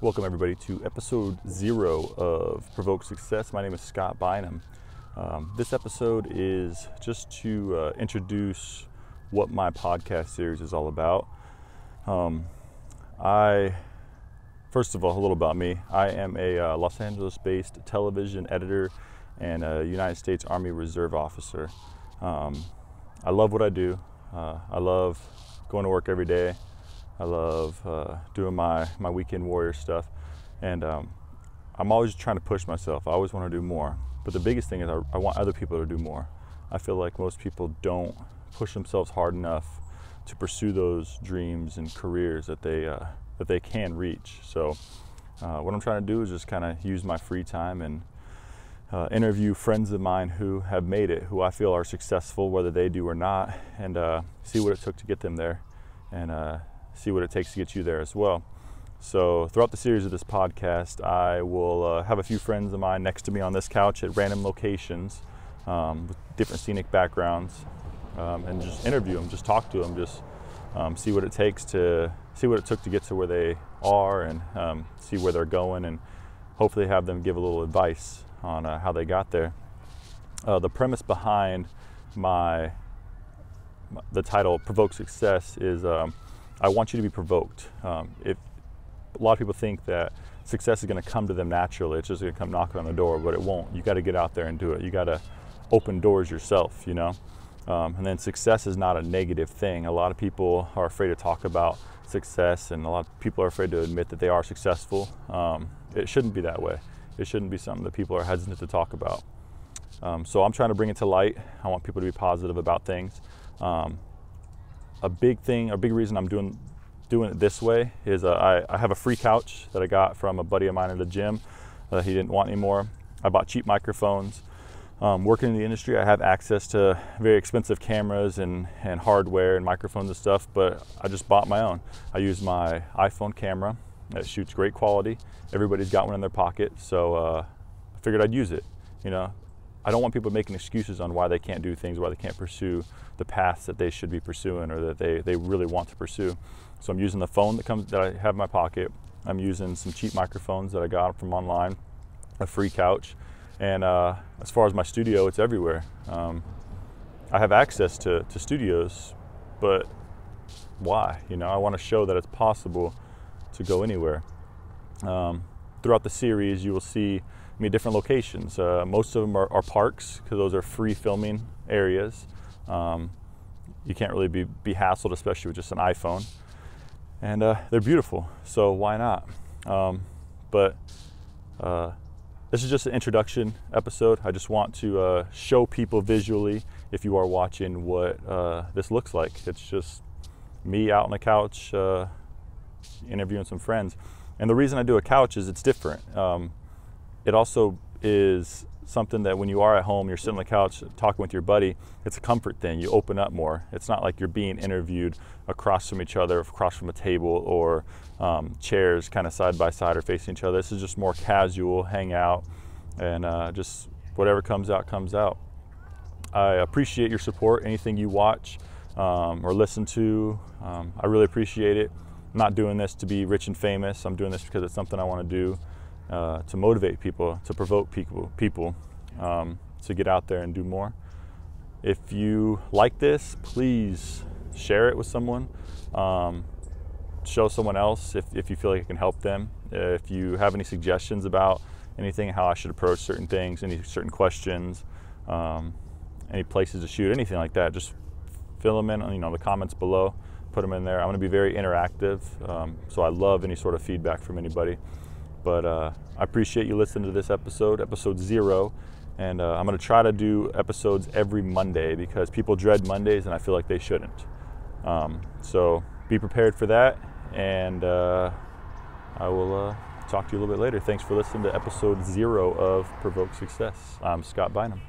Welcome everybody to episode 0 of Provoked Success. My name is Scott Bynum. This episode is just to introduce what my podcast series is all about. First of all, a little about me. I am a Los Angeles-based television editor and a United States Army Reserve officer. I love what I do. I love going to work every day. I love doing my weekend warrior stuff, and I'm always trying to push myself. I always want to do more, but the biggest thing is I want other people to do more. I feel like most people don't push themselves hard enough to pursue those dreams and careers that they can reach. So what I'm trying to do is just kind of use my free time and interview friends of mine who have made it, who I feel are successful, whether they do or not, and see what it took to get them there, and see what it takes to get you there as well. So throughout the series of this podcast, I will have a few friends of mine next to me on this couch at random locations with different scenic backgrounds, and just interview them, just talk to them, just see what it took to get to where they are, and see where they're going, and hopefully have them give a little advice on how they got there. The premise behind the title Provoked Success is I want you to be provoked. If a lot of people think that success is going to come to them naturally, it's just going to come knocking on the door, but it won't. You got to get out there and do it. You got to open doors yourself, you know. And then success is not a negative thing. A lot of people are afraid to talk about success, and a lot of people are afraid to admit that they are successful. It shouldn't be that way. It shouldn't be something that people are hesitant to talk about. So I'm trying to bring it to light. I want people to be positive about things. A big reason I'm doing it this way is I have a free couch that I got from a buddy of mine at the gym. He didn't want anymore. I bought cheap microphones. Working in the industry, I have access to very expensive cameras and hardware and microphones and stuff, but I just bought my own. I use my iPhone camera. It shoots great quality. Everybody's got one in their pocket, so I figured I'd use it. You know, I don't want people making excuses on why they can't do things, why they can't pursue the paths that they should be pursuing or that they really want to pursue. So I'm using the phone that I have in my pocket. I'm using some cheap microphones that I got from online, a free couch, and as far as my studio, it's everywhere. I have access to studios, but why? You know, I want to show that it's possible to go anywhere. Throughout the series, you will see me at different locations. Most of them are parks, because those are free filming areas. You can't really be hassled, especially with just an iPhone. And they're beautiful, so why not? But this is just an introduction episode. I just want to show people visually, if you are watching, what this looks like. It's just me out on the couch interviewing some friends. And the reason I do a couch is it's different. It also is something that when you are at home, you're sitting on the couch talking with your buddy, it's a comfort thing. You open up more. It's not like you're being interviewed across from each other, across from a table, or chairs kind of side by side or facing each other. This is just more casual, hang out, and just whatever comes out, comes out. I appreciate your support. Anything you watch or listen to, I really appreciate it. I'm not doing this to be rich and famous. I'm doing this because it's something I want to do. To motivate people, to provoke people to get out there and do more. If you like this, please share it with someone. Show someone else if you feel like it can help them. If you have any suggestions about anything, how I should approach certain things, any certain questions, any places to shoot, anything like that, just fill them in, the comments below. Put them in there. I'm going to be very interactive, so I love any sort of feedback from anybody. But I appreciate you listening to this episode 0, and I'm going to try to do episodes every Monday because people dread Mondays and I feel like they shouldn't. So be prepared for that, and I will talk to you a little bit later. Thanks for listening to episode 0 of Provoked Success. I'm Scott Bynum.